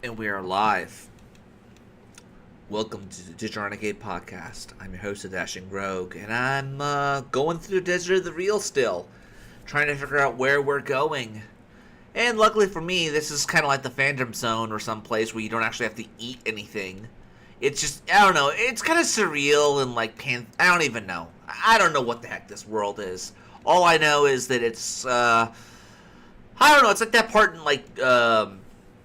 And we are live. Welcome to the Renegade podcast. I'm your host, the Dashing Rogue, and I'm going through the desert of the real still, trying to figure out where we're going. And luckily for me, this is kind of like the Phantom Zone or some place where you don't actually have to eat anything. It's just, I don't know, it's kind of surreal and like, I don't even know. I don't know what the heck this world is. All I know is that it's, I don't know, it's like that part in like,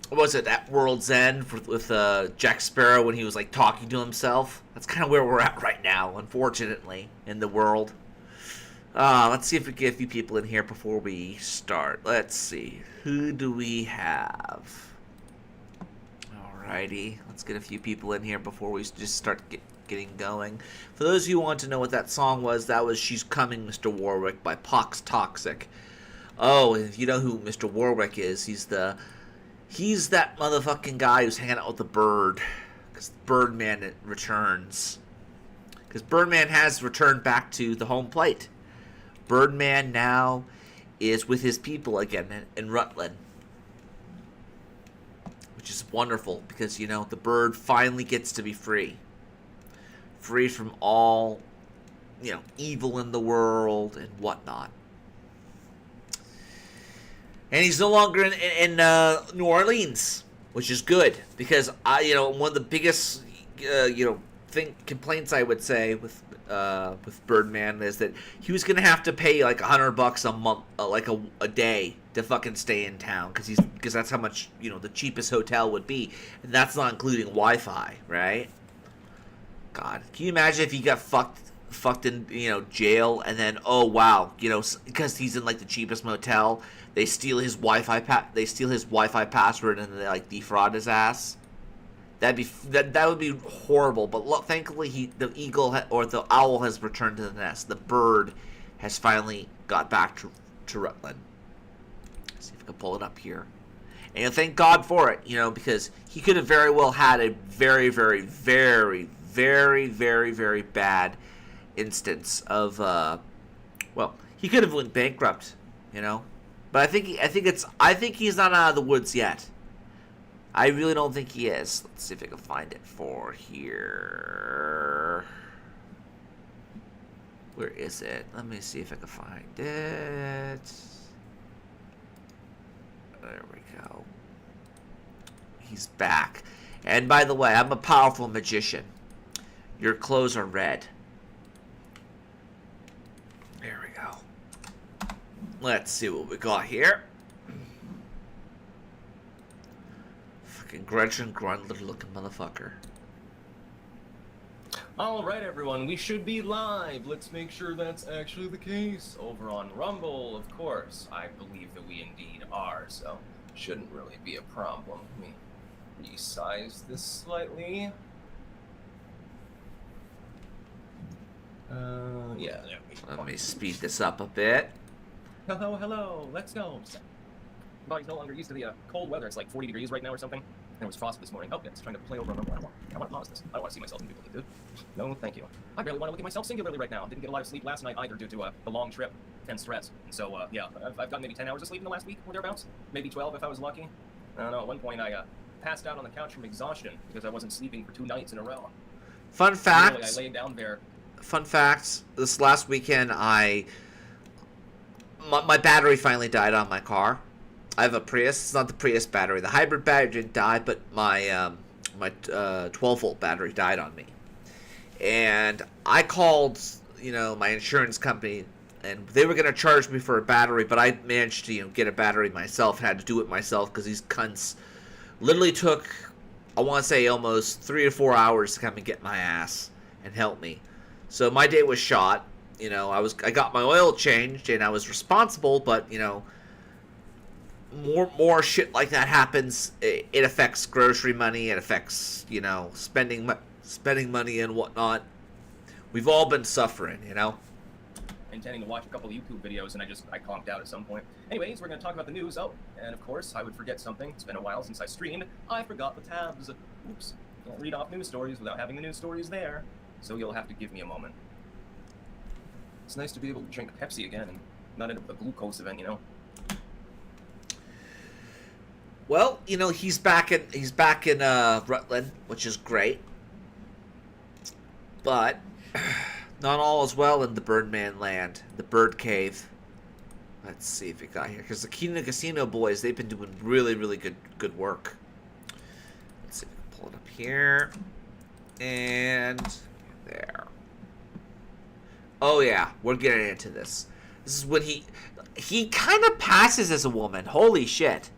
what was it, at World's End with Jack Sparrow when he was like talking to himself. That's kind of where we're at right now, unfortunately, in the world. Let's see if we get a few people in here before we start. Let's see. Who do we have? Alrighty. Let's get a few people in here before we just start getting going. For those of you who want to know what that song was, that was She's Coming, Mr. Warwick by Pox Toxic. Oh, and if you know who Mr. Warwick is, he's that motherfucking guy who's hanging out with the bird. Because Birdman returns. Because Birdman has returned back to the home plate. Birdman now is with his people again in Rutland. Which is wonderful because, you know, the bird finally gets to be free. Free from all, you know, evil in the world and whatnot. And he's no longer in New Orleans, which is good because one of the biggest complaints I would say with Birdman is that he was gonna have to pay like $100 a month, like a day, to fucking stay in town because that's how much the cheapest hotel would be, and that's not including Wi-Fi, right? God, can you imagine if he got fucked in jail and then because he's in like the cheapest motel. They steal his Wi-Fi password and they like defraud his ass. That would be horrible. But thankfully, the eagle or the owl has returned to the nest. The bird has finally got back to Rutland. Let's see if I can pull it up here. And thank God for it, because he could have very well had a very, very, very, very, very, very bad instance of he could have went bankrupt, But I think he's not out of the woods yet. I really don't think he is. Let's see if I can find it for here. Where is it? Let me see if I can find it. There we go. He's back. And by the way, I'm a powerful magician. Your clothes are red. There we go. Let's see what we got here. Fucking Gretchen Grundler looking motherfucker. Alright everyone, we should be live. Let's make sure that's actually the case. Over on Rumble, of course. I believe that we indeed are, so shouldn't really be a problem. Let me resize this slightly. Yeah, there we go. Let me speed this up a bit. Hello, let's go. Body's no longer used to the cold weather. It's like 40 degrees right now or something. And it was frost this morning. Oh, yeah, it's trying to play over on Rumble. I want to pause this. I don't want to see myself in people, dude. No, thank you. I barely want to look at myself singularly right now. Didn't get a lot of sleep last night either due to the long trip and stress. And so, yeah, I've gotten maybe 10 hours of sleep in the last week or thereabouts. Maybe 12 if I was lucky. I don't know. At one point, I passed out on the couch from exhaustion because I wasn't sleeping for 2 nights in a row. Fun fact. Literally, I laid down there. Fun facts. This last weekend, my battery finally died on my car. I have a Prius. It's not the Prius battery. The hybrid battery didn't die, but my 12-volt battery died on me. And I called, my insurance company, and they were going to charge me for a battery, but I managed to, get a battery myself. Had to do it myself because these cunts literally took, I want to say, almost 3 to 4 hours to come and get my ass and help me. So my day was shot. I got my oil changed and I was responsible, but more shit like that happens. It affects grocery money. It affects spending money and whatnot. We've all been suffering, Intending to watch a couple of YouTube videos and I conked out at some point. Anyways, we're going to talk about the news. Oh, and of course I would forget something. It's been a while since I streamed. I forgot the tabs. Oops. Can't read off news stories without having the news stories there. So you'll have to give me a moment. It's nice to be able to drink Pepsi again and not end up with a glucose event, Well, you know, he's back in Rutland, which is great. But not all is well in the Birdman land, the Bird Cave. Let's see if we got here, because the Kino Casino boys, they've been doing really, really good work. Let's see if we can pull it up here, and there. Oh yeah, we're getting into this. This is when he kind of passes as a woman. Holy shit!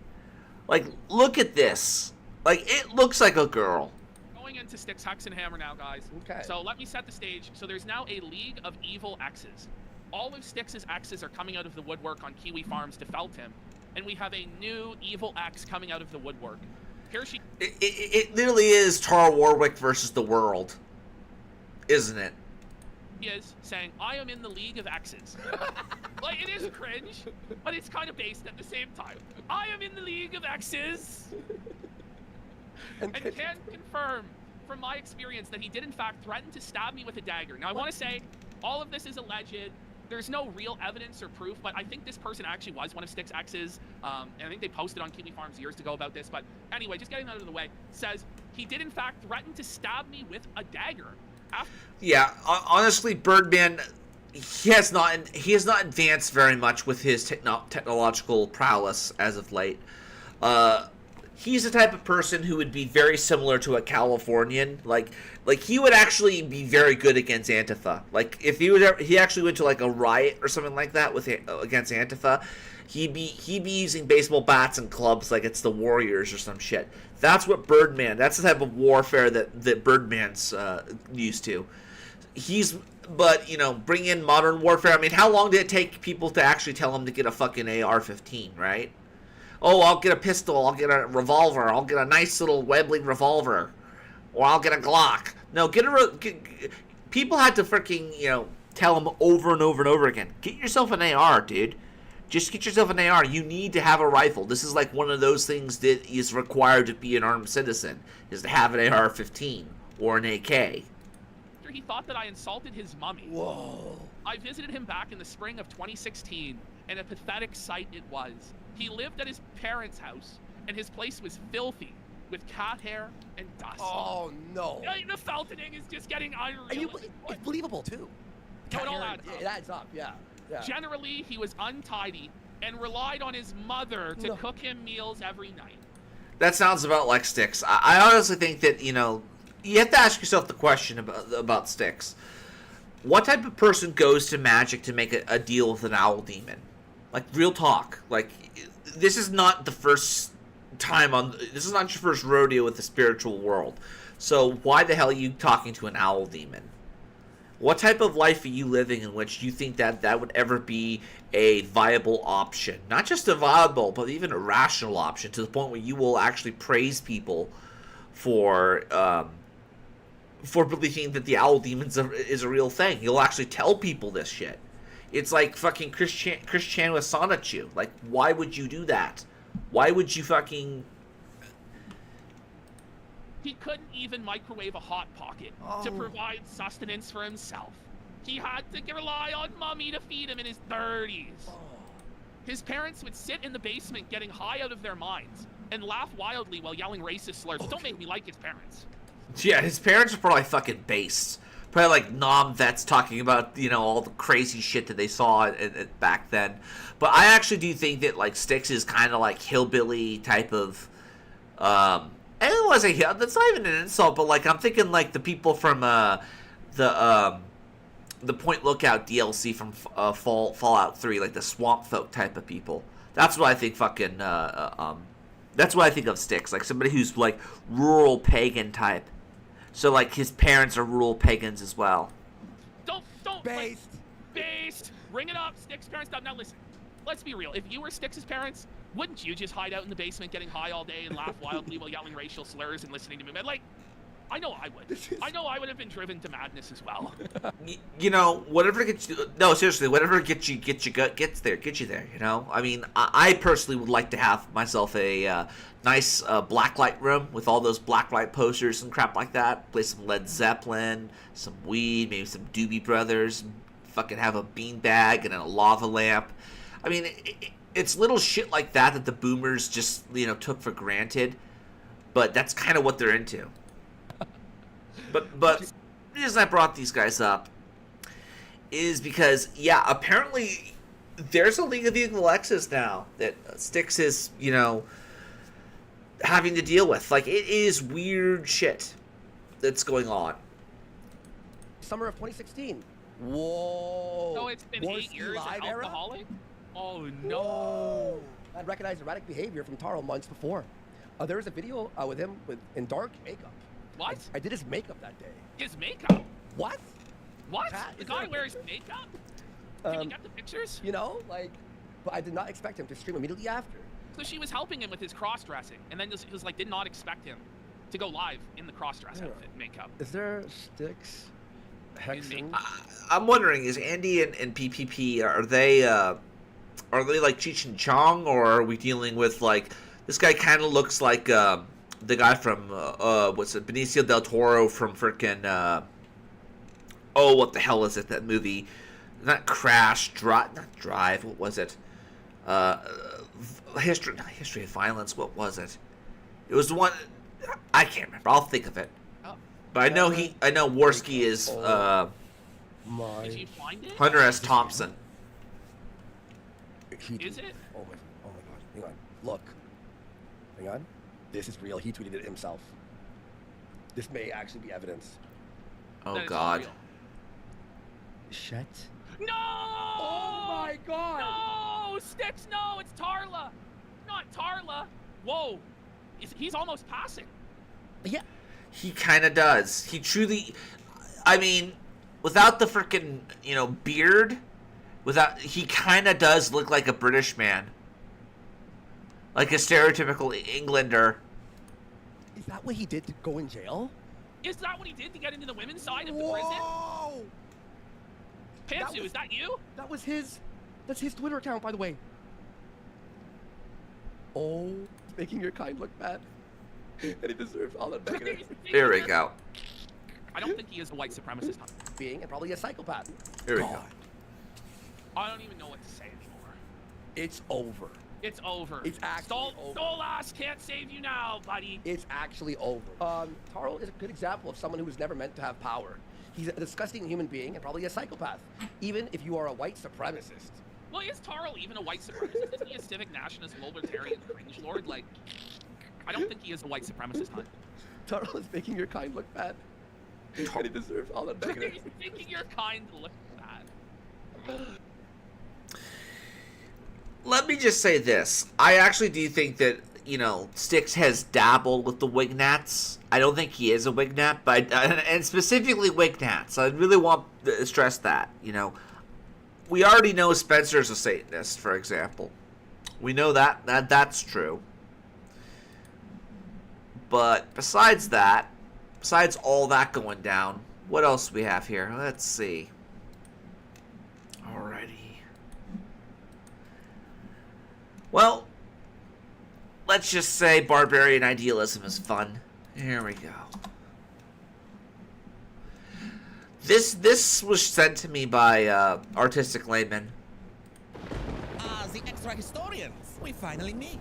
Like, look at this. Like, it looks like a girl. Going into Styx, Hex, and Hammer now, guys. Okay. So let me set the stage. So there's now a League of Evil Exes. All of Styx's exes are coming out of the woodwork on Kiwi Farms to felt him. And we have a new evil ex coming out of the woodwork. Here she... It literally is Tara Warwick versus the world. Isn't it? is saying, I am in the League of Exes. Like, it is cringe, but it's kind of based at the same time. I am in the League of Exes. And can confirm from my experience that he did in fact threaten to stab me with a dagger. Now I want to say, all of this is alleged. There's no real evidence or proof, but I think this person actually was one of Styx's exes. And I think they posted on Kiwi Farms years ago about this. But anyway, just getting that out of the way, says he did in fact threaten to stab me with a dagger. Yeah, honestly, Birdman, he has not advanced very much with his technological prowess as of late. He's the type of person who would be very similar to a Californian. Like he would actually be very good against Antifa. Like if he actually went to like a riot or something like that against Antifa, he'd be using baseball bats and clubs like it's the Warriors or some shit. That's what Birdman. That's the type of warfare that Birdman's used to. But bring in modern warfare. I mean, how long did it take people to actually tell him to get a fucking AR-15, right? Oh, I'll get a pistol, I'll get a revolver, I'll get a nice little Webley revolver, or I'll get a Glock. No, people had to freaking, tell him over and over and over again, get yourself an AR, dude. Just get yourself an AR. You need to have a rifle. This is like one of those things that is required to be an armed citizen, is to have an AR-15 or an AK. He thought that I insulted his mummy. Whoa. I visited him back in the spring of 2016, and a pathetic sight it was. He lived at his parents' house, and his place was filthy, with cat hair and dust. Oh, no. The feltoning is just getting unreal. It's believable, too. No, it all adds up. It adds up, yeah. Generally, he was untidy and relied on his mother to cook him meals every night. That sounds about like Styx. I honestly think that, you have to ask yourself the question about Styx. What type of person goes to magic to make a deal with an owl demon? Like, real talk. Like, this is not the first time this is not your first rodeo with the spiritual world. So why the hell are you talking to an owl demon? What type of life are you living in which you think that would ever be a viable option? Not just a viable, but even a rational option, to the point where you will actually praise people for believing that the owl demon is a real thing. You'll actually tell people this shit. It's like fucking Chris Chan with Sonichu. Like, why would you do that? Why would you fucking... He couldn't even microwave a Hot Pocket to provide sustenance for himself. He had to rely on Mummy to feed him in his 30s. His parents would sit in the basement getting high out of their minds and laugh wildly while yelling racist slurs. Don't make me like his parents. Yeah, his parents are probably fucking based. Probably like Nom vets talking about, all the crazy shit that they saw back then. But I actually do think that, like, Styx is kind of like hillbilly type of, I don't want to say that's not even an insult, but like I'm thinking like the people from the Point Lookout DLC from Fallout 3, like the swamp folk type of people. That's what I think fucking that's what I think of Styx, like somebody who's like rural pagan type. So like his parents are rural pagans as well. Don't based. Based. Ring it up, Styx parents. Now listen. Let's be real. If you were Styx's parents, wouldn't you just hide out in the basement getting high all day and laugh wildly while yelling racial slurs and listening to me? Like, I know I would. I know I would have been driven to madness as well. Whatever gets you... No, seriously, whatever gets you there, I mean, I personally would like to have myself a nice blacklight room with all those blacklight posters and crap like that. Play some Led Zeppelin, some weed, maybe some Doobie Brothers, fucking have a beanbag and a lava lamp. I mean, it's little shit like that the boomers just, took for granted. But that's kind of what they're into. But the reason I brought these guys up is because, apparently there's a League of Evil X's now that Styx is, having to deal with. Like, it is weird shit that's going on. Summer of 2016. Whoa. So it's been 8 years of alcoholic? Oh, no. Whoa. I recognized erratic behavior from Taro months before. There was a video with him in dark makeup. What? I did his makeup that day. His makeup? What? What? Pat, the guy wears makeup? Can you get the pictures? But I did not expect him to stream immediately after. So she was helping him with his cross-dressing, and then just, it was like, did not expect him to go live in the cross-dress outfit makeup. Is there Styx? Hexen? I'm wondering, is Andy and PPP, are they like Cheech and Chong, or are we dealing with, like, this guy kind of looks like the guy from, Benicio del Toro from frickin', what the hell is it, that movie? Not Drive, what was it? History of Violence, what was it? It was the one, I can't remember, I'll think of it. Oh. But I know Warski is, Did you find it? Hunter S. Thompson. Is it? Oh my god, hang on, look. Hang on. This is real. He tweeted it himself. This may actually be evidence. Oh god. Shit. No! Oh my god! No! Styx, no! It's Tarla! Not Tarla! Whoa! He's almost passing. Yeah. He kind of does. He truly... I mean, without the frickin', beard, he kind of does look like a British man. Like a stereotypical Englander. Is that what he did to go in jail? Is that what he did to get into the women's side of the prison? Whoa! Pantsu, is that you? That's his Twitter account, by the way. Oh, it's making your kind look bad. And he deserves all that negative. There we go. I don't think he is a white supremacist. Being and probably a psychopath. There we go. I don't even know what to say anymore. It's over. It's over. It's actually over. Stolas can't save you now, buddy. It's actually over. Taro is a good example of someone who was never meant to have power. He's a disgusting human being and probably a psychopath, even if you are a white supremacist. Well, is Taro even a white supremacist? Isn't he a civic nationalist, libertarian, cringe lord? Like, I don't think he is a white supremacist, huh? Taro is making your kind look bad. And he deserves all the negative. He's making your kind look bad. Let me just say this. I actually do think that, Styx has dabbled with the Wignats. I don't think he is a Wignat, but and specifically Wignats. I really want to stress that, We already know Spencer's a Satanist, for example. We know that's true. But besides all that going down, what else do we have here? Let's see. Alrighty. Well, let's just say Barbarian idealism is fun. Here we go. This was sent to me by Artistic Layman. The extra historians, we finally meet.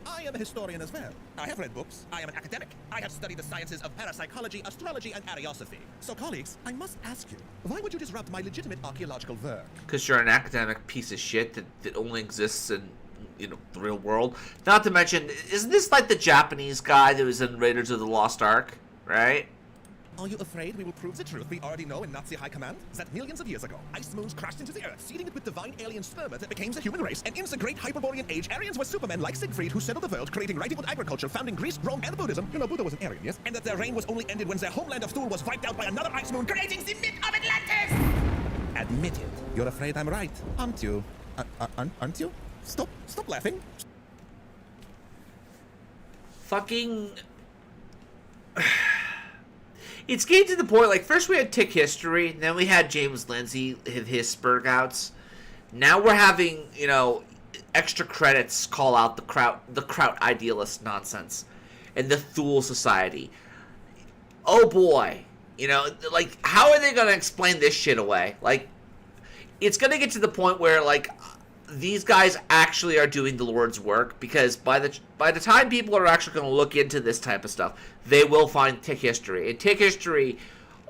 I am a historian as well. I have read books, I am an academic, I have studied the sciences of parapsychology, astrology, and Ariosophy. So colleagues, I must ask you, why would you disrupt my legitimate archaeological work? Because you're an academic piece of shit that only exists in, the real world. Not to mention, isn't this like the Japanese guy that was in Raiders of the Lost Ark, right? Are you afraid we will prove the truth we already know in Nazi high command? That millions of years ago, ice moons crashed into the earth, seeding it with divine alien sperma that became the human race. And in the great Hyperborean age, Aryans were supermen like Siegfried who settled the world, creating right good agriculture, founding Greece, Rome, and Buddhism. Buddha was an Aryan, yes? And that their reign was only ended when their homeland of Thule was wiped out by another ice moon, creating the myth of Atlantis! Admit it. You're afraid I'm right, aren't you? Aren't you? Stop laughing. Fucking... It's getting to the point, like, first we had Tick History, then we had James Lindsay, his Spurgouts. Now we're having, extra credits call out the Kraut idealist nonsense and the Thule Society. Oh boy. Like, how are they going to explain this shit away? Like, it's going to get to the point where, like, these guys actually are doing the Lord's work, because by the time people are actually going to look into this type of stuff, they will find Tick History. And Tick History,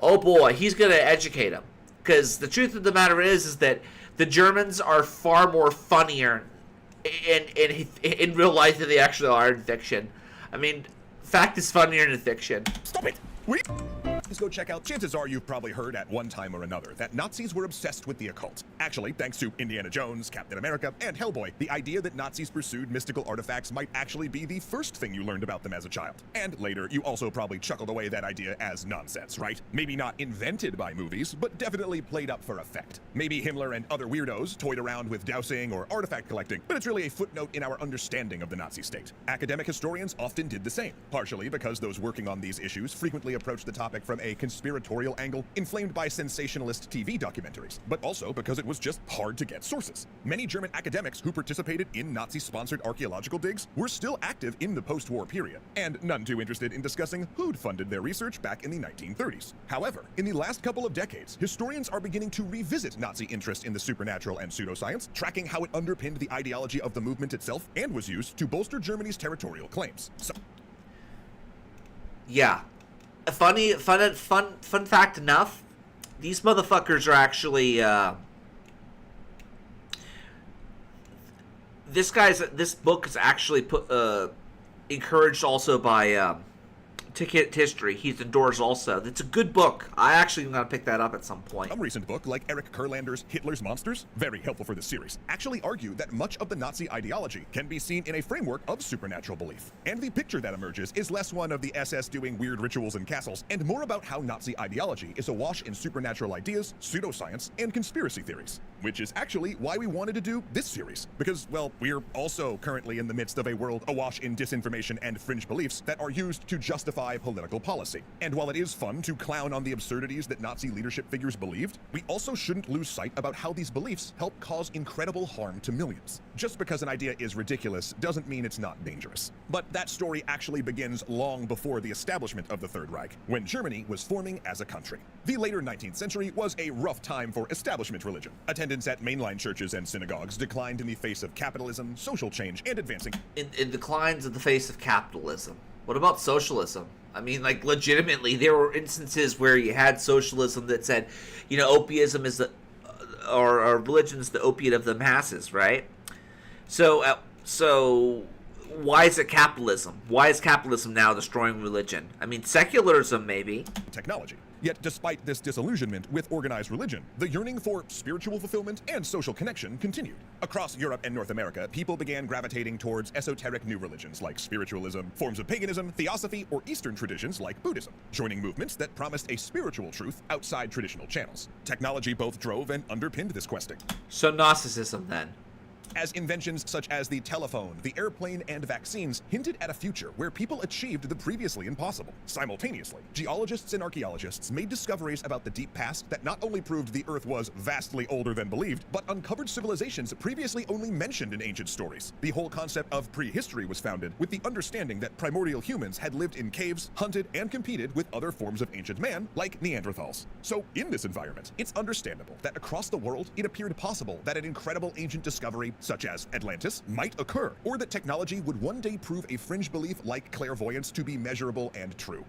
oh boy, he's going to educate them. Because the truth of the matter is that the Germans are far more funnier in real life than they actually are in fiction. I mean, fact is funnier in fiction. Stop it! Please go check out. Chances are you've probably heard at one time or another that Nazis were obsessed with the occult. Actually, thanks to Indiana Jones, Captain America, and Hellboy, the idea that Nazis pursued mystical artifacts might actually be the first thing you learned about them as a child. And later, you also probably chuckled away that idea as nonsense, right? Maybe not invented by movies, but definitely played up for effect. Maybe Himmler and other weirdos toyed around with dowsing or artifact collecting, but it's really a footnote in our understanding of the Nazi state. Academic historians often did the same, partially because those working on these issues frequently approached the topic from a conspiratorial angle inflamed by sensationalist TV documentaries, but also because it was just hard to get sources. Many German academics who participated in Nazi-sponsored archaeological digs were still active in the post-war period, and none too interested in discussing who'd funded their research back in the 1930s. However, in the last couple of decades, historians are beginning to revisit Nazi interest in the supernatural and pseudoscience, tracking how it underpinned the ideology of the movement itself and was used to bolster Germany's territorial claims. Yeah. Fun fact enough, these motherfuckers are actually, this book is actually encouraged also by, Ticket History. He's endorsed also. It's a good book. I actually am going to pick that up at some point. Some recent book, like Eric Kurlander's Hitler's Monsters, very helpful for this series, actually argue that much of the Nazi ideology can be seen in a framework of supernatural belief. And the picture that emerges is less one of the SS doing weird rituals in castles, and more about how Nazi ideology is awash in supernatural ideas, pseudoscience, and conspiracy theories. Which is actually why we wanted to do this series. Because, well, we're also currently in the midst of a world awash in disinformation and fringe beliefs that are used to justify political policy. And while it is fun to clown on the absurdities that Nazi leadership figures believed, we also shouldn't lose sight about how these beliefs help cause incredible harm to millions. Just because an idea is ridiculous doesn't mean it's not dangerous. But that story actually begins long before the establishment of the Third Reich, when Germany was forming as a country. The later 19th century was a rough time for establishment religion. Attendance at mainline churches and synagogues declined in the face of capitalism, social change, and advancing. It declines in the face of capitalism. What about socialism? I mean, like, legitimately, there were instances where you had socialism that said, you know, opium is the, or religion is the opiate of the masses, right? So why is it capitalism? Why is capitalism now destroying religion? I mean, secularism, maybe. Technology. Yet, despite this disillusionment with organized religion, the yearning for spiritual fulfillment and social connection continued. Across Europe and North America, people began gravitating towards esoteric new religions like spiritualism, forms of paganism, theosophy, or Eastern traditions like Buddhism, joining movements that promised a spiritual truth outside traditional channels. Technology both drove and underpinned this questing. So Gnosticism, then. As inventions such as the telephone, the airplane, and vaccines hinted at a future where people achieved the previously impossible. Simultaneously, geologists and archaeologists made discoveries about the deep past that not only proved the Earth was vastly older than believed, but uncovered civilizations previously only mentioned in ancient stories. The whole concept of prehistory was founded with the understanding that primordial humans had lived in caves, hunted, and competed with other forms of ancient man, like Neanderthals. So, in this environment, it's understandable that across the world, it appeared possible that an incredible ancient discovery such as Atlantis, might occur, or that technology would one day prove a fringe belief like clairvoyance to be measurable and true.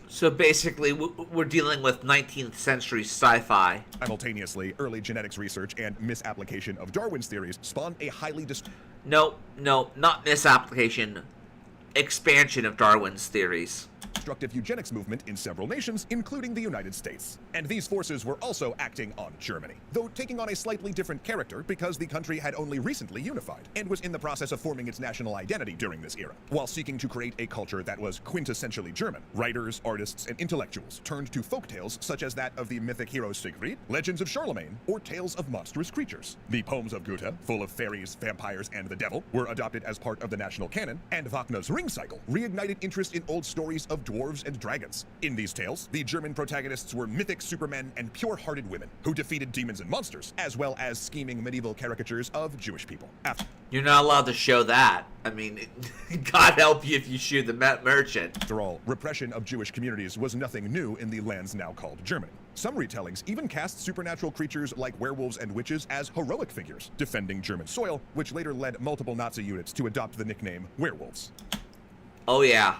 So basically, we're dealing with 19th century sci-fi. Simultaneously, early genetics research and misapplication of Darwin's theories spawned a highly No, not misapplication. Expansion of Darwin's theories. Destructive eugenics movement in several nations, including the United States. And these forces were also acting on Germany, though taking on a slightly different character because the country had only recently unified and was in the process of forming its national identity during this era. While seeking to create a culture that was quintessentially German, writers, artists, and intellectuals turned to folktales such as that of the mythic hero Siegfried, legends of Charlemagne, or tales of monstrous creatures. The poems of Goethe, full of fairies, vampires, and the devil, were adopted as part of the national canon, and Wagner's Ring Cycle reignited interest in old stories of of dwarves and dragons. In these tales, the German protagonists were mythic supermen and pure-hearted women who defeated demons and monsters, as well as scheming medieval caricatures of Jewish people. You're not allowed to show that. I mean, God help you if you shoot the merchant. After all, repression of Jewish communities was nothing new in the lands now called Germany. Some retellings even cast supernatural creatures like werewolves and witches as heroic figures, defending German soil, which later led multiple Nazi units to adopt the nickname werewolves. Oh yeah,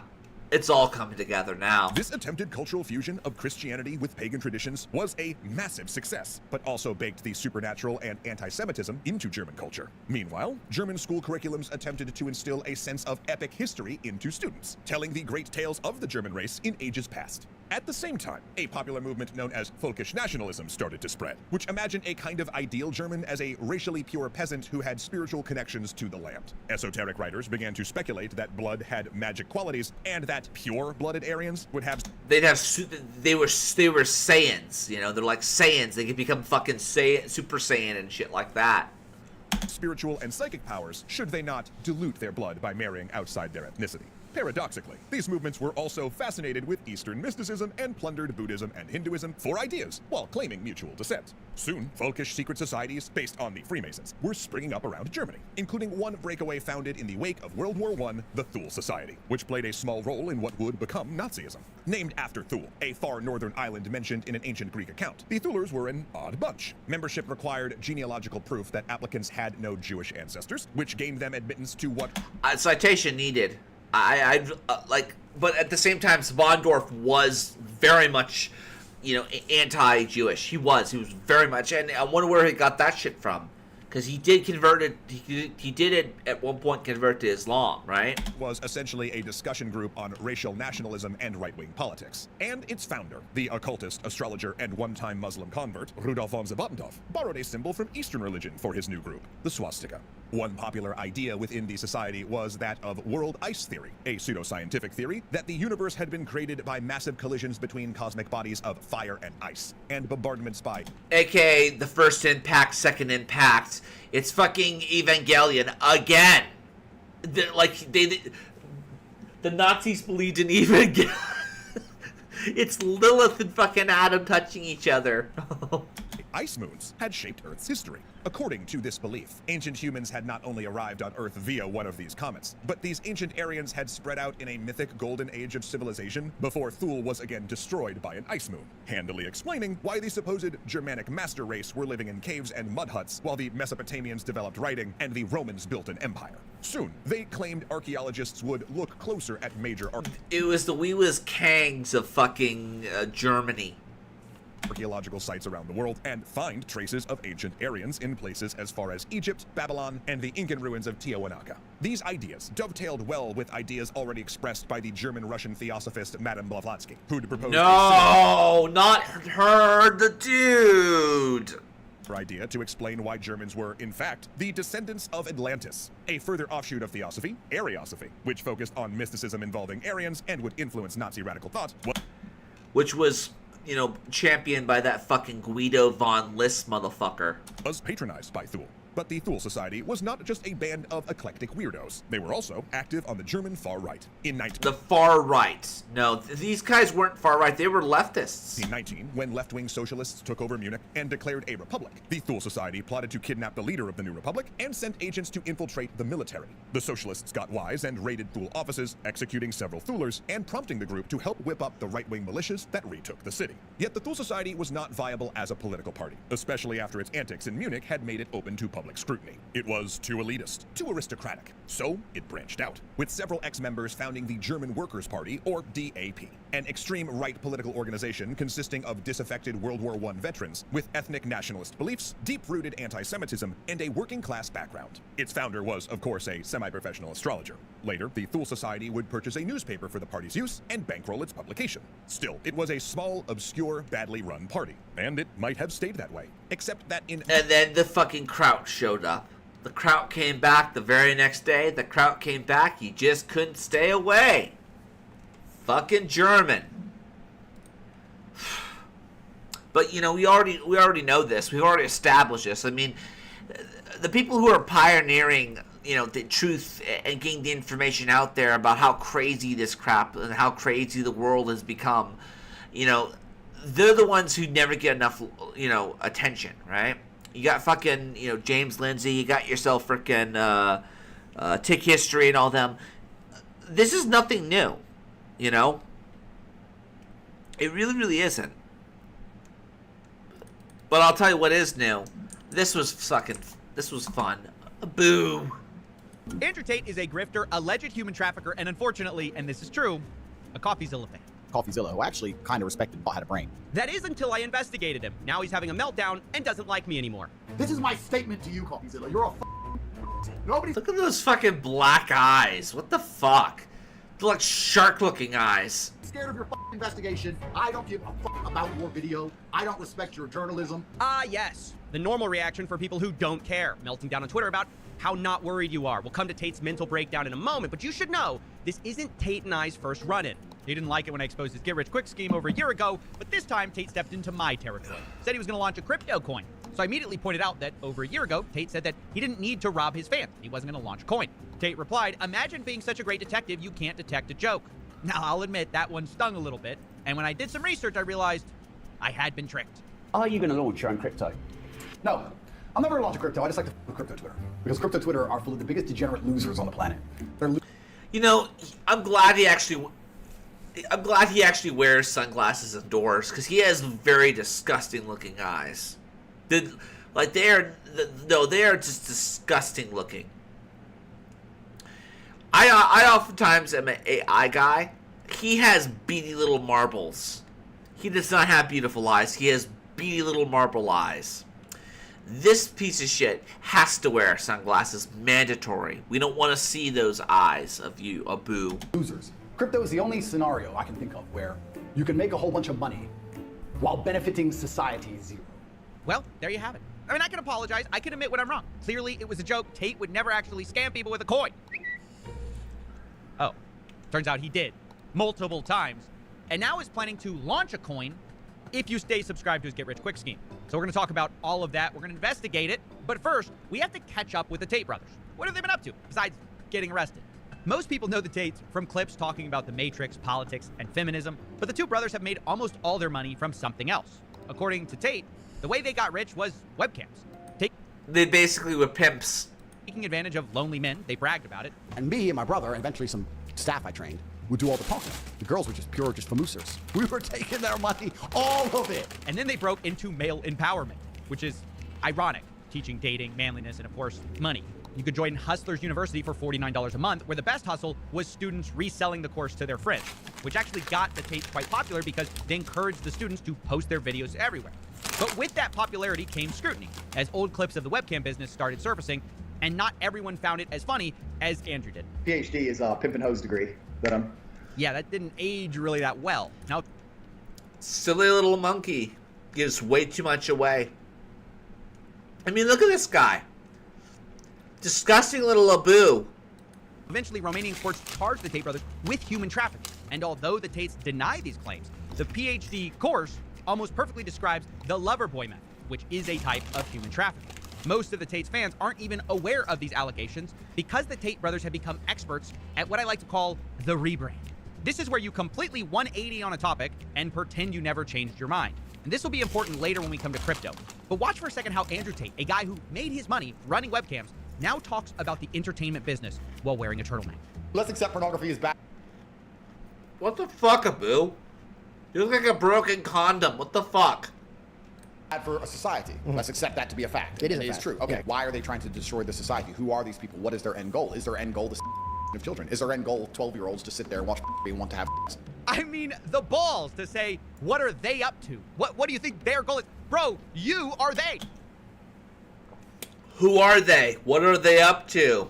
it's all coming together now. This attempted cultural fusion of Christianity with pagan traditions was a massive success, but also baked the supernatural and anti-Semitism into German culture. Meanwhile, German school curriculums attempted to instill a sense of epic history into students, telling the great tales of the German race in ages past. At the same time, a popular movement known as folkish nationalism started to spread, which imagined a kind of ideal German as a racially pure peasant who had spiritual connections to the land. Esoteric writers began to speculate that blood had magic qualities and that pure-blooded Aryans would have... They were Saiyans, you know, they're like Saiyans. They could become fucking Super Saiyan and shit like that. Spiritual and psychic powers should they not dilute their blood by marrying outside their ethnicity. Paradoxically, these movements were also fascinated with Eastern mysticism and plundered Buddhism and Hinduism for ideas, while claiming mutual descent. Soon, folkish secret societies based on the Freemasons were springing up around Germany, including one breakaway founded in the wake of World War I, the Thule Society, which played a small role in what would become Nazism. Named after Thule, a far northern island mentioned in an ancient Greek account, the Thulers were an odd bunch. Membership required genealogical proof that applicants had no Jewish ancestors, which gained them admittance to what... Citation needed. But at the same time, Spondorf was very much, you know, anti-Jewish. He was very much, and I wonder where he got that shit from. Because he did convert it, he did at one point convert to Islam, right? Was essentially a discussion group on racial nationalism and right-wing politics. And its founder, the occultist, astrologer, and one-time Muslim convert, Rudolf von Zebotendorf, borrowed a symbol from Eastern religion for his new group, the swastika. One popular idea within the society was that of world ice theory, a pseudoscientific theory that the universe had been created by massive collisions between cosmic bodies of fire and ice, and bombardments by... AKA the first impact, second impact. It's fucking Evangelion again. The Nazis believed in Evangelion. It's Lilith and fucking Adam touching each other. Ice moons had shaped Earth's history. According to this belief, ancient humans had not only arrived on Earth via one of these comets, but these ancient Aryans had spread out in a mythic golden age of civilization before Thule was again destroyed by an ice moon, handily explaining why the supposed Germanic master race were living in caves and mud huts while the Mesopotamians developed writing and the Romans built an empire. Soon, they claimed archaeologists would look closer at major It was the We Was Kangs of fucking Germany. Archaeological sites around the world and find traces of ancient Aryans in places as far as Egypt, Babylon, and the Incan ruins of Tiahuanaca. These ideas dovetailed well with ideas already expressed by the German-Russian theosophist Madame Blavatsky, who'd proposed not her, the dude! idea to explain why Germans were, in fact, the descendants of Atlantis, a further offshoot of theosophy, Aryosophy, which focused on mysticism involving Aryans and would influence Nazi radical thought. Which was, you know, championed by that fucking Guido von List motherfucker. Was patronized by Thule. But the Thule Society was not just a band of eclectic weirdos. They were also active on the German far right. The far right. No, these guys weren't far right. They were leftists. In 19, when left-wing socialists took over Munich and declared a republic, the Thule Society plotted to kidnap the leader of the new republic and sent agents to infiltrate the military. The socialists got wise and raided Thule offices, executing several Thulers and prompting the group to help whip up the right-wing militias that retook the city. Yet the Thule Society was not viable as a political party, especially after its antics in Munich had made it open to public scrutiny. It was too elitist, too aristocratic. So it branched out, with several ex-members founding the German Workers' Party, or DAP, an extreme right political organization consisting of disaffected World War I veterans with ethnic nationalist beliefs, deep-rooted anti-Semitism, and a working-class background. Its founder was, of course, a semi-professional astrologer. Later, the Thule Society would purchase a newspaper for the party's use and bankroll its publication. Still, it was a small, obscure, badly run party, and it might have stayed that way. Except that in... And then the fucking Kraut showed up. The Kraut came back the very next day. The Kraut came back. He just couldn't stay away. Fucking German. But, you know, we already know this. We've already established this. I mean, the people who are pioneering the truth and getting the information out there about how crazy this crap and how crazy the world has become, they're the ones who never get enough, attention, right? You got fucking, James Lindsay, you got yourself freaking Tick History and all them. This is nothing new, It really, really isn't. But I'll tell you what is new. This was fun. Boo. Andrew Tate is a grifter, alleged human trafficker, and unfortunately, and this is true, a CoffeeZilla fan. CoffeeZilla, who actually kind of respected but had a brain. That is until I investigated him. Now he's having a meltdown and doesn't like me anymore. This is my statement to you, CoffeeZilla. You're a nobody's Look at those fucking black eyes. What the fuck? They're like shark-looking eyes. scared of your investigation. I don't give a fuck about your video. I don't respect your journalism. Yes. The normal reaction for people who don't care. Melting down on Twitter about how not worried you are. We'll come to Tate's mental breakdown in a moment, but you should know this isn't Tate and I's first run-in. He didn't like it when I exposed his get-rich-quick scheme over a year ago, but this time Tate stepped into my territory. Said he was going to launch a crypto coin. So I immediately pointed out that over a year ago, Tate said that he didn't need to rob his fans. He wasn't going to launch a coin. Tate replied, "Imagine being such a great detective you can't detect a joke." Now, I'll admit that one stung a little bit, and when I did some research, I realized I had been tricked. Are you going to launch your own crypto? No, I'll never launch a crypto. I just like to crypto Twitter. Because crypto Twitter are full of the biggest degenerate losers on the planet. You know, I'm glad he actually wears sunglasses indoors, because he has very disgusting looking they are just disgusting looking. I oftentimes am an AI guy. He has beady little marbles. He does not have beautiful eyes. He has beady little marble eyes. This piece of shit has to wear sunglasses, mandatory. We don't want to see those eyes of you, Abu. Losers. Crypto is the only scenario I can think of where you can make a whole bunch of money while benefiting society zero. Well, there you have it. I mean, I can apologize. I can admit when I'm wrong. Clearly, it was a joke. Tate would never actually scam people with a coin. Oh, turns out he did. Multiple times. And now is planning to launch a coin if you stay subscribed to his get-rich-quick scheme. So we're going to talk about all of that. We're going to investigate it. But first, we have to catch up with the Tate brothers. What have they been up to, besides getting arrested? Most people know the Tates from clips talking about the Matrix, politics, and feminism, but the two brothers have made almost all their money from something else. According to Tate, the way they got rich was webcams. They basically were pimps. Taking advantage of lonely men, they bragged about it. And me and my brother, and eventually some staff I trained, would do all the talking. The girls were just pure famoosers. We were taking their money, all of it. And then they broke into male empowerment, which is ironic, teaching dating, manliness, and of course, money. You could join Hustlers University for $49 a month, where the best hustle was students reselling the course to their friends, which actually got the Tates quite popular because they encouraged the students to post their videos everywhere. But with that popularity came scrutiny, as old clips of the webcam business started surfacing, and not everyone found it as funny as Andrew did. PhD is a pimp and hose degree that I'm... Yeah, that didn't age really that well. Now, Silly little monkey gives way too much away. I mean, look at this guy. Disgusting little Abu. eventually, Romanian courts charged the Tate brothers with human trafficking. And although the Tates deny these claims, the PhD course almost perfectly describes the lover boy method, which is a type of human trafficking. Most of the Tate's fans aren't even aware of these allegations because the Tate brothers have become experts at what I like to call the rebrand. This is where you completely 180 on a topic and pretend you never changed your mind. And this will be important later when we come to crypto. But watch for a second how Andrew Tate, a guy who made his money running webcams, now talks about the entertainment business while wearing a turtleneck. Let's accept pornography is bad. What the fuck, Abu? You look like a broken condom. What the fuck? For a society. Let's accept that to be a fact. It is a It's fact. true. Okay, Yeah. why are they trying to destroy the society? Who are these people? What is their end goal? Is their end goal the of children? Is their end goal 12-year-olds to sit there and watch and want to have I mean, the balls to say, what are they up to? What do you think their goal is? Bro, you are they. Who are they? What are they up to?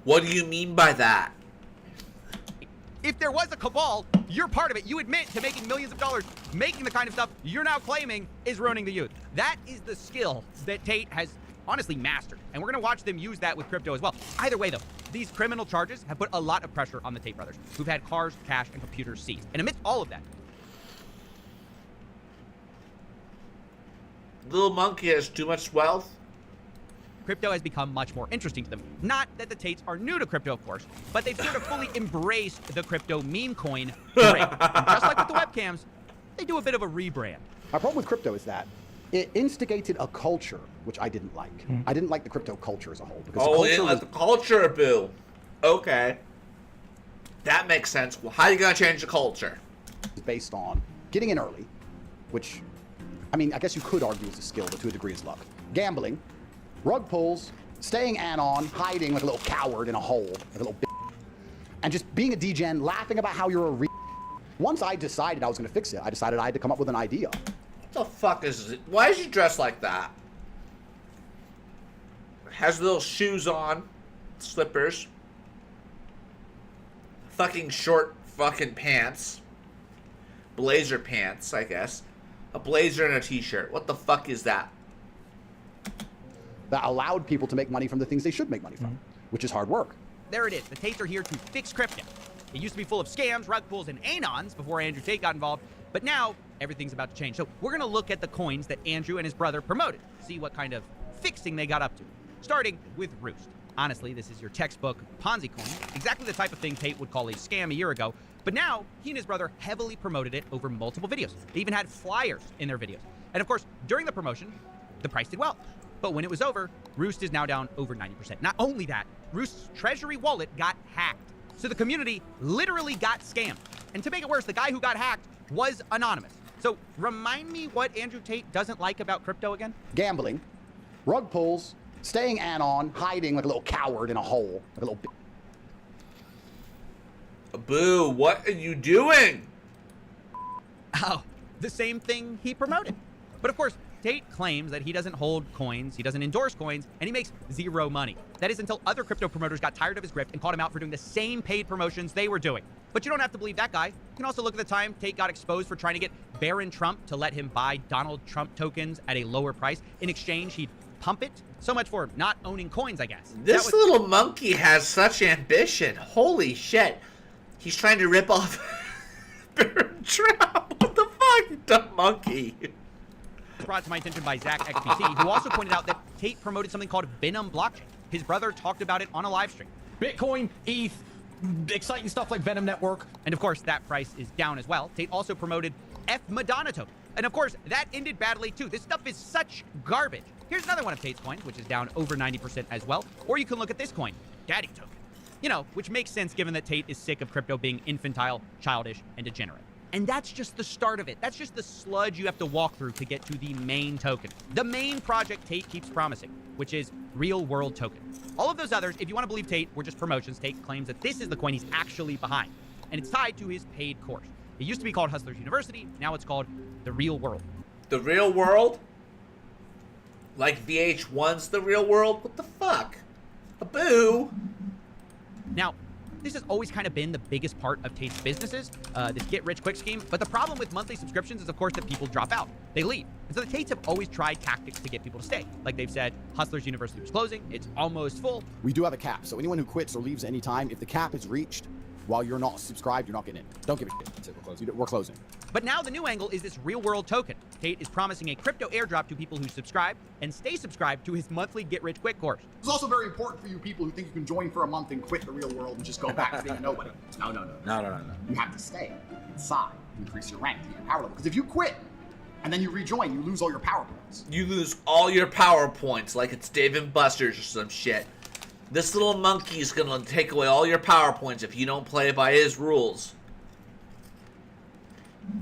What do you mean by that? If there was a cabal, you're part of it. You admit to making millions of dollars, making the kind of stuff you're now claiming is ruining the youth. That is the skill that Tate has honestly mastered. And we're going to watch them use that with crypto as well. Either way, though, these criminal charges have put a lot of pressure on the Tate brothers, who've had cars, cash, and computers seized. And amidst all of that, Little monkey has too much wealth. crypto has become much more interesting to them. Not that the Tates are new to crypto, of course, but they've sort of fully embraced the crypto meme coin trend. And just like with the webcams, they do a bit of a rebrand. My problem with crypto is that it instigated a culture, which I didn't like. I didn't like the crypto culture as a whole. Because The culture, boo. Okay. That makes sense. Well, how are you going to change the culture? is based on getting in early, which, I mean, I guess you could argue is a skill, but to a degree is luck. Gambling, rug pulls, staying anon, hiding like a little coward in a hole, like a little bitch, and just being a degen, laughing about how you're a Once I decided I was going to fix it, I decided I had to come up with an idea. What the fuck is it? Why is he dressed like that? Has little shoes on, slippers, fucking short fucking pants, blazer pants, I guess, a blazer and a t-shirt. What the fuck is that? That allowed people to make money from the things they should make money from, which is hard work. There it is. The Tates are here to fix crypto. It used to be full of scams, rug pulls, and anons before Andrew Tate got involved, but now everything's about to change. So we're going to look at the coins that Andrew and his brother promoted, see what kind of fixing they got up to, starting with Roost. Honestly, this is your textbook Ponzi coin, exactly the type of thing Tate would call a scam a year ago, but now he and his brother heavily promoted it over multiple videos. They even had flyers in their videos. And of course, during the promotion, the price did well. But when it was over, Roost is now down over 90%. Not only that, Roost's treasury wallet got hacked. So the community literally got scammed. And to make it worse, the guy who got hacked was anonymous. So remind me what Andrew Tate doesn't like about crypto again? Gambling, rug pulls, staying anon, hiding like a little coward in a hole, like a little Boo, what are you doing? Oh, the same thing he promoted. But of course, Tate claims that he doesn't hold coins, he doesn't endorse coins, and he makes zero money. That is until other crypto promoters got tired of his grift and called him out for doing the same paid promotions they were doing. But you don't have to believe that guy. You can also look at the time Tate got exposed for trying to get Baron Trump to let him buy Donald Trump tokens at a lower price. In exchange, he'd pump it. So much for not owning coins, I guess. This little monkey has such ambition. Holy shit. He's trying to rip off Baron Trump. What the fuck, dumb monkey? Brought to my attention by Zach XBT, who also pointed out that Tate promoted something called Venom blockchain. His brother talked about it on a live stream. Bitcoin, ETH, exciting stuff like Venom Network. And of course, that price is down as well. Tate also promoted F Madonna token. And of course, that ended badly too. This stuff is such garbage. Here's another one of Tate's coins, which is down over 90% as well. Or you can look at this coin, Daddy token. You know, which makes sense given that Tate is sick of crypto being infantile, childish, and degenerate. And that's just the start of it. That's just the sludge you have to walk through to get to the main token. The main project Tate keeps promising, which is real world token. All of those others, if you want to believe Tate, were just promotions. Tate claims that this is the coin he's actually behind. And it's tied to his paid course. It used to be called Hustlers University. Now it's called The Real World. The Real World? Like VH1's The Real World? What the fuck? A boo. Now, this has always kind of been the biggest part of Tate's businesses, this get-rich-quick scheme. But the problem with monthly subscriptions is, of course, that people drop out. They leave. And so the Tates have always tried tactics to get people to stay. Like they've said, Hustlers University was closing. It's almost full. We do have a cap, so anyone who quits or leaves any time, if the cap is reached while you're not subscribed, you're not getting in. Don't give a shit. That's it, we're closing. We're closing. But now the new angle is this real-world token. Tate is promising a crypto airdrop to people who subscribe and stay subscribed to his monthly get-rich-quick course. It's also very important for you people who think you can join for a month and quit the real world and just go back to being a nobody. No. You have to stay inside, increase your rank, your power level. Because if you quit and then you rejoin, you lose all your power points. You lose all your power points like it's Dave and Buster's or some shit. This little monkey's gonna take away all your power points if you don't play by his rules.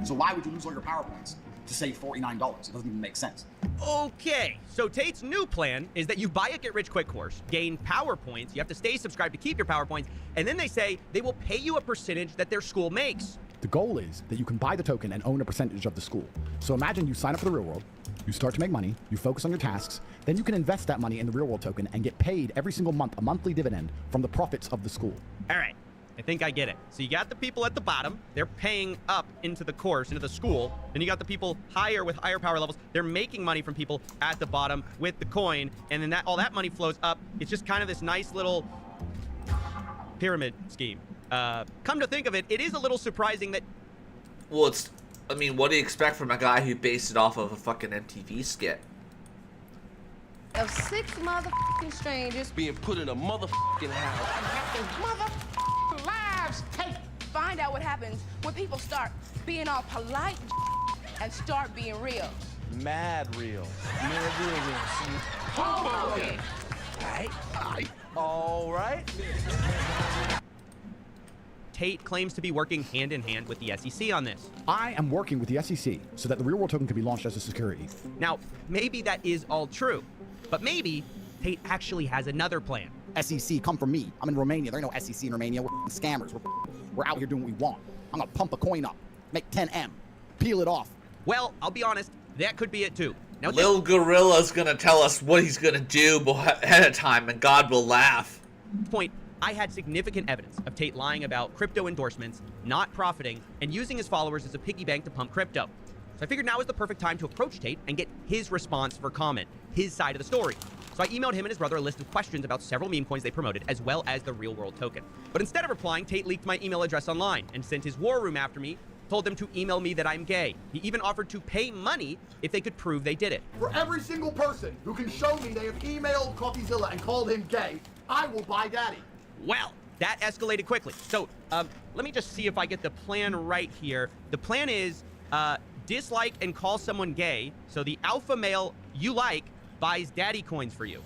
So why would you lose all your power points to save $49? It doesn't even make sense. Okay, so Tate's new plan is that you buy a get-rich-quick course, gain power points, you have to stay subscribed to keep your power points, and then they say they will pay you a percentage that their school makes. The goal is that you can buy the token and own a percentage of the school. So imagine you sign up for the real world, you start to make money, you focus on your tasks, then you can invest that money in the real world token and get paid every single month a monthly dividend from the profits of the school. All right, I think I get it. So you got the people at the bottom, they're paying up into the course, into the school. Then you got the people higher with higher power levels. They're making money from people at the bottom with the coin. And then all that money flows up. It's just kind of this nice little pyramid scheme. Come to think of it, it is a little surprising that... Well, what do you expect from a guy who based it off of a fucking MTV skit? of 6 motherfucking strangers being put in a motherfucking house. motherfucking lives. Hey, find out what happens when people start being all polite and start being real. Mad real. Real. Holy. All right. Tate claims to be working hand in hand with the SEC on this. I am working with the SEC so that the real world token can be launched as a security. Now, maybe that is all true, but maybe Tate actually has another plan. SEC, come for me. I'm in Romania. There ain't no SEC in Romania. We're scammers. We're out here doing what we want. I'm gonna pump a coin up, make 10M, peel it off. Well, I'll be honest, that could be it too. Now, Lil Gorilla's gonna tell us what he's gonna do ahead of time, and God will laugh. At this point, I had significant evidence of Tate lying about crypto endorsements, not profiting, and using his followers as a piggy bank to pump crypto. So I figured now is the perfect time to approach Tate and get his response for comment, his side of the story. So I emailed him and his brother a list of questions about several meme coins they promoted, as well as the real world token. But instead of replying, Tate leaked my email address online and sent his war room after me, told them to email me that I'm gay. He even offered to pay money if they could prove they did it. For every single person who can show me they have emailed CoffeeZilla and called him gay, I will buy daddy. Well, that escalated quickly. So, let me just see if I get the plan right here. The plan is, dislike and call someone gay, so the alpha male you like buys daddy coins for you.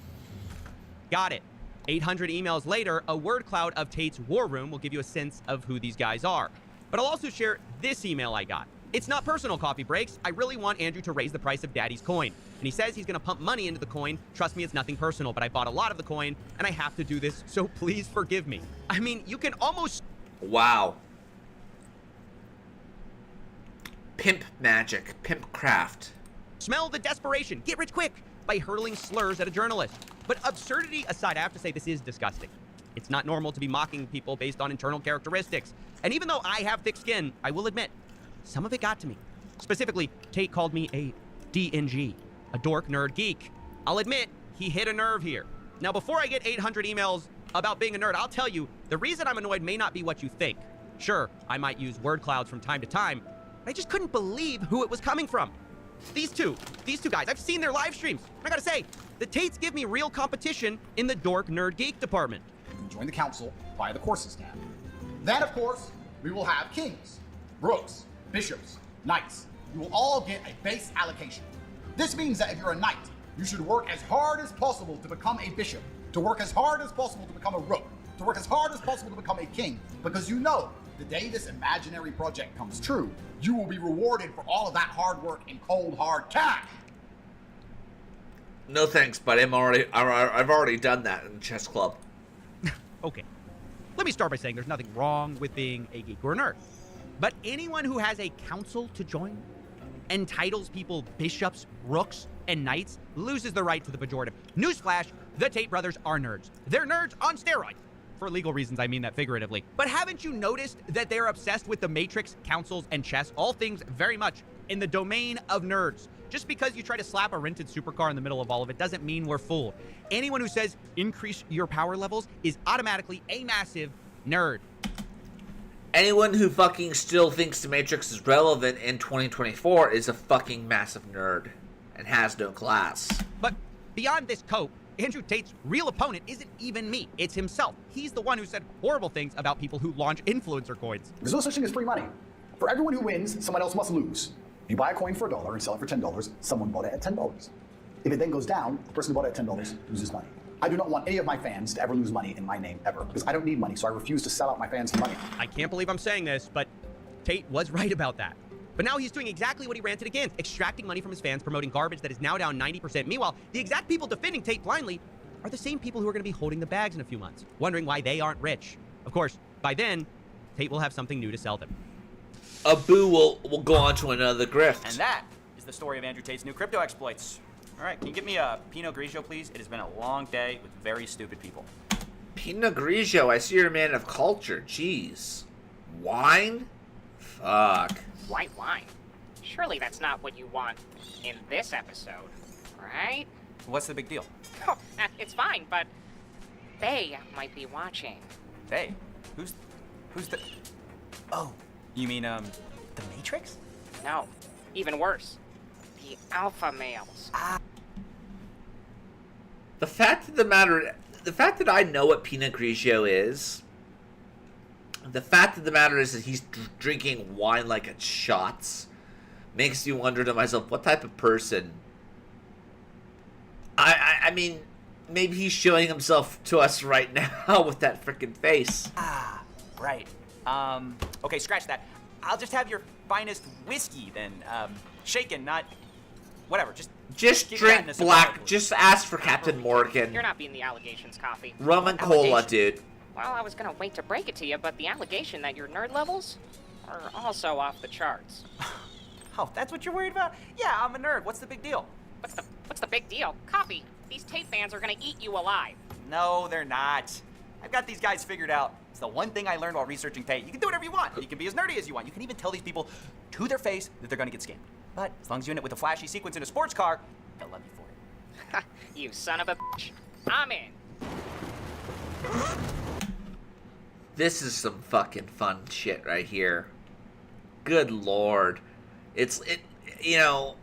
Got it. 800 emails later, a word cloud of Tate's war room will give you a sense of who these guys are. But I'll also share this email I got. It's not personal, Coffee Breaks. I really want Andrew to raise the price of Daddy's coin. And he says he's gonna pump money into the coin. Trust me, it's nothing personal, but I bought a lot of the coin, and I have to do this, so please forgive me. I mean, you can almost... Wow. Pimp magic. Pimp craft. smell the desperation. Get rich quick by hurling slurs at a journalist. But absurdity aside, I have to say this is disgusting. It's not normal to be mocking people based on internal characteristics. And even though I have thick skin, I will admit, some of it got to me. Specifically, Tate called me a DNG, a dork nerd geek. I'll admit, he hit a nerve here. Now, before I get 800 emails about being a nerd, I'll tell you, the reason I'm annoyed may not be what you think. Sure, I might use word clouds from time to time, but I just couldn't believe who it was coming from. These two guys, I've seen their live streams. I gotta say, the Tates give me real competition in the dork nerd geek department. You can join the council via the courses tab. Then, of course, we will have kings, rooks, bishops, knights. You will all get a base allocation. This means that if you're a knight, you should work as hard as possible to become a bishop, to work as hard as possible to become a rook, to work as hard as possible to become a king, because you know the day this imaginary project comes true, you will be rewarded for all of that hard work in cold, hard cash. No thanks, but I've already done that in chess club. Okay, let me start by saying there's nothing wrong with being a geek or a nerd. But anyone who has a council to join, entitles people bishops, rooks, and knights, loses the right to the pejorative. Newsflash, the Tate brothers are nerds. They're nerds on steroids. For legal reasons, I mean that figuratively. But haven't you noticed that they're obsessed with the Matrix, councils, and chess, all things very much in the domain of nerds? Just because you try to slap a rented supercar in the middle of all of it doesn't mean we're fooled. Anyone who says increase your power levels is automatically a massive nerd. Anyone who fucking still thinks the Matrix is relevant in 2024 is a fucking massive nerd and has no class. But beyond this cope, Andrew Tate's real opponent isn't even me. It's himself. He's the one who said horrible things about people who launch influencer coins. There's no such thing as free money. For everyone who wins, someone else must lose. You buy a coin for $1 and sell it for $10, someone bought it at $10. If it then goes down, the person who bought it at $10 loses money. I do not want any of my fans to ever lose money in my name ever, because I don't need money, so I refuse to sell out my fans for money. I can't believe I'm saying this, but Tate was right about that. But now he's doing exactly what he ranted against, extracting money from his fans, promoting garbage that is now down 90%. Meanwhile, the exact people defending Tate blindly are the same people who are going to be holding the bags in a few months, wondering why they aren't rich. Of course, by then, Tate will have something new to sell them. Abu will go on to another grift. And that is the story of Andrew Tate's new crypto exploits. All right, can you get me a Pinot Grigio, please? It has been a long day with very stupid people. Pinot Grigio, I see you're a man of culture. Jeez. Wine? Fuck. White wine? Surely that's not what you want in this episode, right? What's the big deal? Oh, it's fine, but they might be watching. They? Who's the... Oh, you mean, the Matrix? No, even worse. The alpha males. The fact of the matter, the fact that I know what Pinot Grigio is, the fact of the matter is that he's drinking wine like it's shots, makes me wonder to myself, what type of person... I mean, maybe he's showing himself to us right now with that freaking face. Ah, right. Okay, scratch that. I'll just have your finest whiskey then. Shaken, not... Whatever, just drink black. Just ask for Captain Morgan. You're not beating the allegations, Coffee. Rum and cola, dude. Well, I was gonna wait to break it to you, but the allegation that your nerd levels are also off the charts. Oh, that's what you're worried about? Yeah, I'm a nerd. What's the big deal? What's the big deal? Coffee, these tape fans are gonna eat you alive. No, they're not. I've got these guys figured out. It's the one thing I learned while researching Tate. You can do whatever you want. You can be as nerdy as you want. You can even tell these people to their face that they're gonna get scammed. But as long as you're in it with a flashy sequence in a sports car, they'll love you for it. You son of a bitch. I'm in. This is some fucking fun shit right here. Good lord. You know,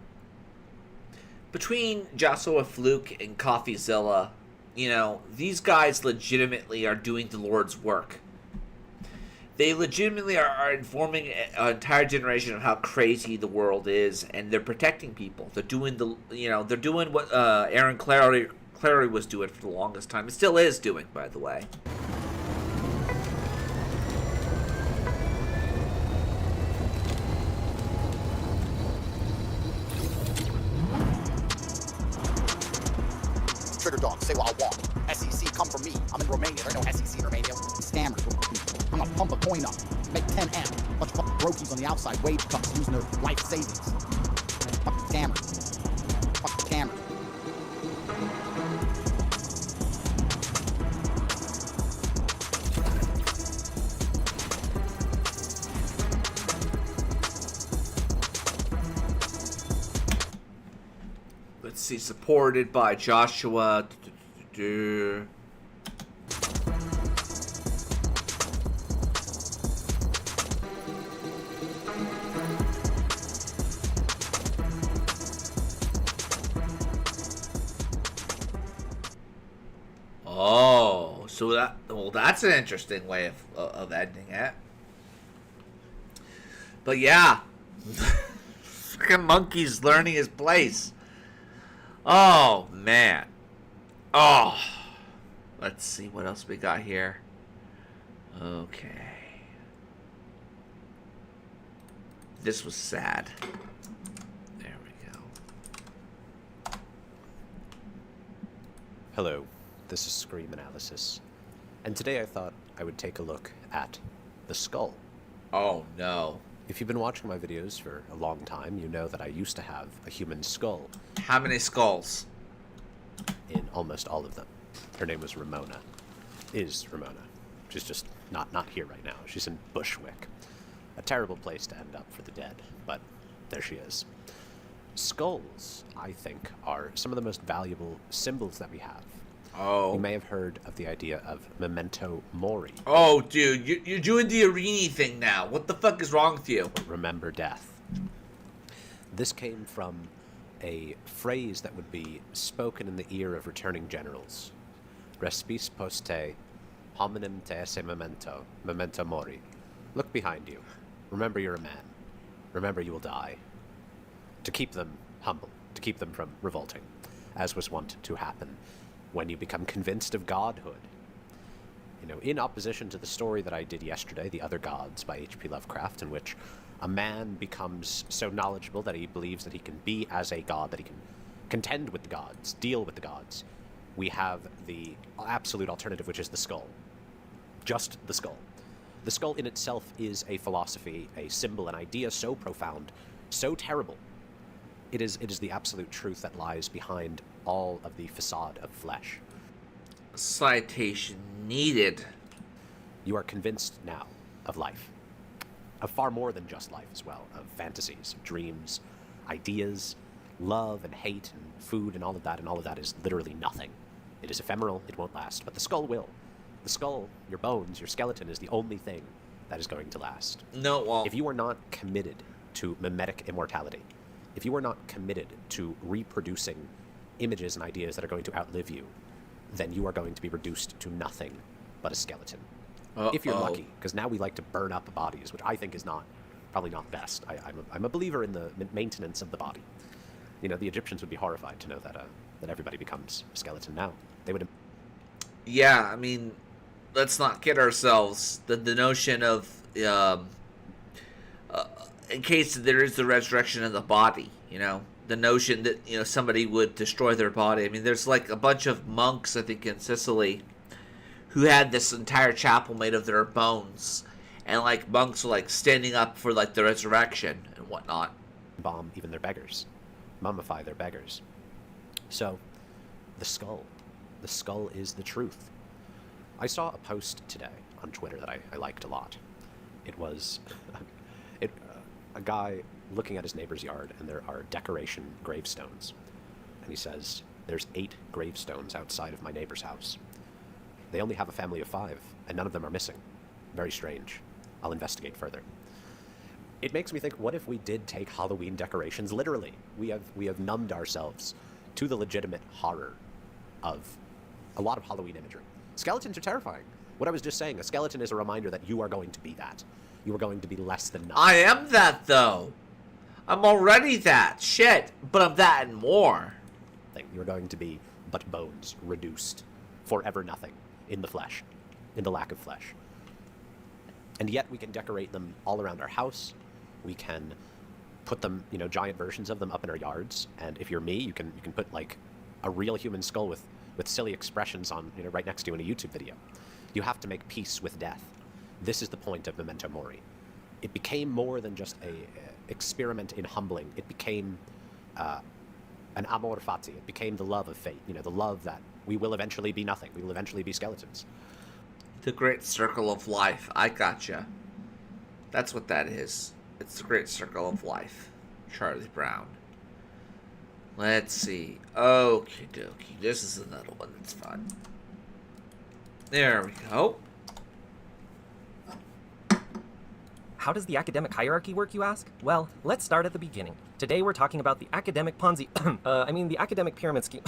between Joshua Fluke and CoffeeZilla, you know, these guys legitimately are doing the Lord's work. They legitimately are informing an entire generation of how crazy the world is, and they're protecting people. They're doing they're doing what Aaron Clary was doing for the longest time. It still is doing, by the way. Trigger dog, say what I want. SEC, come for me. I'm in Romania. There ain't no SEC in Romania. Scammers. I'm gonna pump a coin up, make 10 amp. Bunch of fucking brokies on the outside, wage cuts, using their life savings. Fucking scammers. Fucking scammers. Let's see, supported by Joshua. Oh, so that's an interesting way of ending it. But yeah, freaking monkey's learning his place. Oh man. Oh, let's see what else we got here. Okay, this was sad. There we go. Hello, this is Scream Analysis, and today I thought I would take a look at the skull. Oh no. If you've been watching my videos for a long time, you know that I used to have a human skull. How many skulls? In almost all of them. Her name was Ramona. Is Ramona. She's just not here right now. She's in Bushwick. A terrible place to end up for the dead, but there she is. Skulls, I think, are some of the most valuable symbols that we have. Oh. You may have heard of the idea of memento mori. Oh, dude, you're doing the Arini thing now. What the fuck is wrong with you? Remember death. This came from a phrase that would be spoken in the ear of returning generals. Respis poste, hominem te esse memento, memento mori. Look behind you. Remember you're a man. Remember you will die. To keep them humble, to keep them from revolting, as was wont to happen when you become convinced of godhood. You know, in opposition to the story that I did yesterday, The Other Gods by H.P. Lovecraft, in which a man becomes so knowledgeable that he believes that he can be as a god, that he can contend with the gods, deal with the gods. We have the absolute alternative, which is the skull. Just the skull. The skull in itself is a philosophy, a symbol, an idea so profound, so terrible. It is the absolute truth that lies behind all of the facade of flesh. Citation needed. You are convinced now of life. Of far more than just life as well. Of fantasies, dreams, ideas, love and hate and food and all of that is literally nothing. It is ephemeral, it won't last, but the skull will. The skull, your bones, your skeleton is the only thing that is going to last. No, well... If you are not committed to mimetic immortality, if you are not committed to reproducing images and ideas that are going to outlive you, then you are going to be reduced to nothing but a skeleton. If you're lucky, because now we like to burn up bodies, which I think is probably not best. I'm a believer in the maintenance of the body. You know, the Egyptians would be horrified to know that everybody becomes a skeleton now. They would. Yeah, I mean, let's not kid ourselves. The notion of in case there is the resurrection of the body, you know, the notion that, you know, somebody would destroy their body. I mean, there's like a bunch of monks, I think, in Sicily, who had this entire chapel made of their bones, and like monks were like standing up for like the resurrection and whatnot. Bomb even their beggars, mummify their beggars. So, the skull is the truth. I saw a post today on Twitter that I liked a lot. It was a guy looking at his neighbor's yard, and there are decoration gravestones, and he says, "There's 8 gravestones outside of my neighbor's house. They only have a family of 5, and none of them are missing. Very strange. I'll investigate further." It makes me think, what if we did take Halloween decorations literally? We have numbed ourselves to the legitimate horror of a lot of Halloween imagery. Skeletons are terrifying. What I was just saying, a skeleton is a reminder that you are going to be that. You are going to be less than nothing. I am that, though. I'm already that. Shit. But I'm that and more. You are going to be but bones, reduced, forever nothing. In the flesh, in the lack of flesh. And yet we can decorate them all around our house. We can put them, you know, giant versions of them up in our yards. And if you're me, you can put like a real human skull with silly expressions on, you know, right next to you in a YouTube video. You have to make peace with death. This is the point of Memento Mori. It became more than just a experiment in humbling. It became an amor fati. It became the love of fate. You know, the love that we will eventually be nothing. We will eventually be skeletons. The great circle of life. I gotcha. That's what that is. It's the great circle of life. Charlie Brown. Let's see. Okie dokie. This is another one that's fun. There we go. How does the academic hierarchy work, you ask? Well, let's start at the beginning. Today we're talking about the academic Ponzi... the academic pyramid scheme.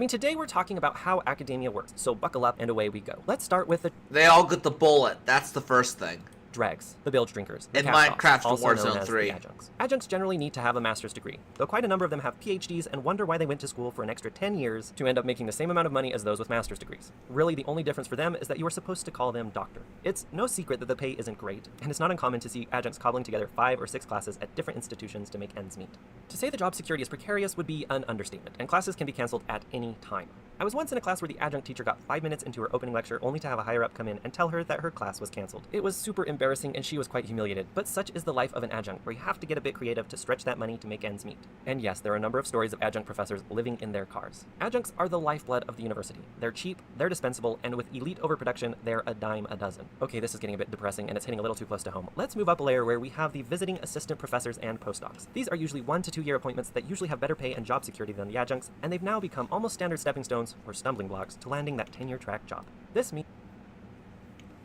Today we're talking about how academia works. So buckle up and away we go. Let's start with the... They all get the bullet. That's the first thing. Dregs, the bilge drinkers, the in cast-offs, Minecraft also Warzone known as 3. The adjuncts. Adjuncts generally need to have a master's degree, though quite a number of them have PhDs and wonder why they went to school for an extra 10 years to end up making the same amount of money as those with master's degrees. Really, the only difference for them is that you are supposed to call them doctor. It's no secret that the pay isn't great, and it's not uncommon to see adjuncts cobbling together 5 or 6 classes at different institutions to make ends meet. To say the job security is precarious would be an understatement, and classes can be canceled at any time. I was once in a class where the adjunct teacher got 5 minutes into her opening lecture only to have a higher up come in and tell her that her class was canceled. It was super embarrassing and she was quite humiliated, but such is the life of an adjunct, where you have to get a bit creative to stretch that money to make ends meet. And yes, there are a number of stories of adjunct professors living in their cars. Adjuncts are the lifeblood of the university. They're cheap, they're dispensable, and with elite overproduction, they're a dime a dozen. Okay, this is getting a bit depressing and it's hitting a little too close to home. Let's move up a layer where we have the visiting assistant professors and postdocs. These are usually 1 to 2 year appointments that usually have better pay and job security than the adjuncts, and they've now become almost standard stepping stones or stumbling blocks to landing that tenure track job. This means...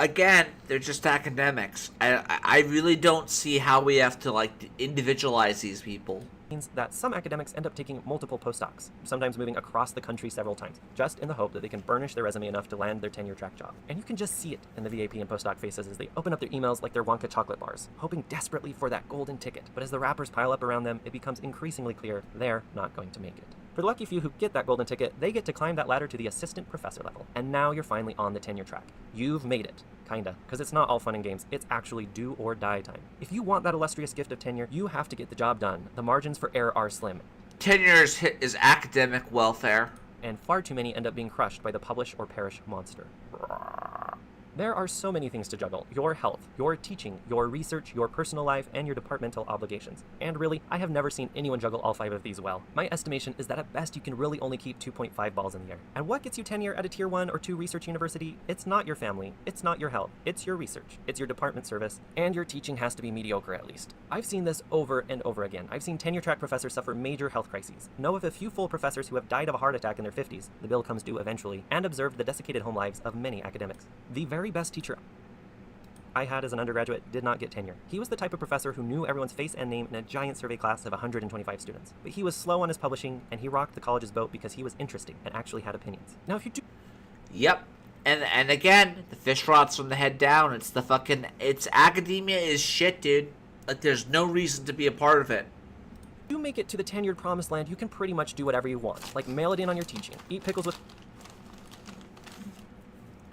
Again, they're just academics. I really don't see how we have to, like, individualize these people. Means that some academics end up taking multiple postdocs, sometimes moving across the country several times, just in the hope that they can burnish their resume enough to land their tenure track job. And you can just see it in the VAP and postdoc faces as they open up their emails like they're Wonka chocolate bars, hoping desperately for that golden ticket. But as the wrappers pile up around them, it becomes increasingly clear they're not going to make it. For the lucky few who get that golden ticket, they get to climb that ladder to the assistant professor level. And now you're finally on the tenure track. You've made it. Kinda. Because it's not all fun and games, it's actually do or die time. If you want that illustrious gift of tenure, you have to get the job done. The margins for error are slim. Tenure is academic welfare. And far too many end up being crushed by the publish or perish monster. There are so many things to juggle. Your health, your teaching, your research, your personal life, and your departmental obligations. And really, I have never seen anyone juggle all 5 of these well. My estimation is that at best you can really only keep 2.5 balls in the air. And what gets you tenure at a tier 1 or 2 research university? It's not your family, it's not your health, it's your research, it's your department service, and your teaching has to be mediocre at least. I've seen this over and over again. I've seen tenure track professors suffer major health crises, know of a few full professors who have died of a heart attack in their 50s, the bill comes due eventually, and observed the desiccated home lives of many academics. The very best teacher I had as an undergraduate did not get tenure. He was the type of professor who knew everyone's face and name in a giant survey class of 125 students. But he was slow on his publishing, and he rocked the college's boat because he was interesting and actually had opinions. Now, if you do... Yep. And again, the fish rots from the head down. It's academia is shit, dude. Like, there's no reason to be a part of it. If you make it to the tenured promised land, you can pretty much do whatever you want. Like, mail it in on your teaching. Eat pickles with...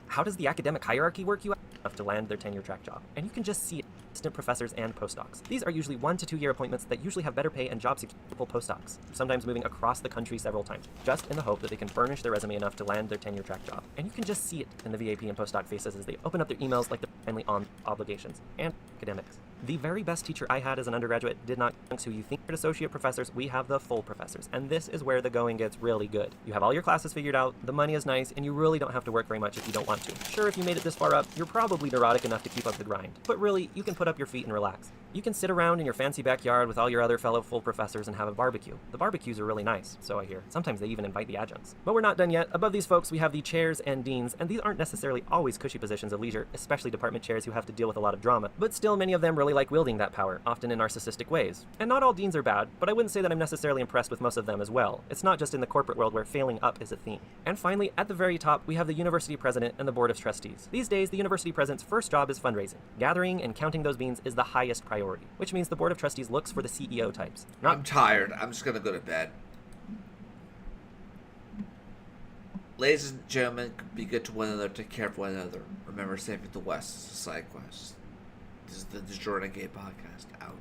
How does the academic hierarchy work? You have to land their tenure track job. And you can just see it. Assistant professors and postdocs. These are usually 1 to 2 year appointments that usually have better pay and job security than postdocs, sometimes moving across the country several times, just in the hope that they can furnish their resume enough to land their tenure track job. And you can just see it in the VAP and postdoc faces as they open up their emails like they're finally on obligations and academics. The very best teacher I had as an undergraduate did not who you think are associate professors. We have the full professors, and this is where the going gets really good. You have all your classes figured out, the money is nice, and you really don't have to work very much if you don't want to. Sure, if you made it this far up, you're probably neurotic enough to keep up the grind, but really, you can put up your feet and relax. You can sit around in your fancy backyard with all your other fellow full professors and have a barbecue. The barbecues are really nice, so I hear. Sometimes they even invite the adjuncts. But we're not done yet. Above these folks, we have the chairs and deans, and these aren't necessarily always cushy positions of leisure, especially department chairs who have to deal with a lot of drama. But still, many of them really like wielding that power, often in narcissistic ways. And not all deans are bad, but I wouldn't say that I'm necessarily impressed with most of them as well. It's not just in the corporate world where failing up is a theme. And finally, at the very top, we have the university president and the board of trustees. These days, the university president's first job is fundraising. Gathering and counting those beans is the highest priority, which means the board of trustees looks for the CEO types. I'm tired. I'm just gonna go to bed. Ladies and gentlemen, be good to one another, take care of one another. Remember, saving the West is a side quest. This is the Renegade podcast. Out.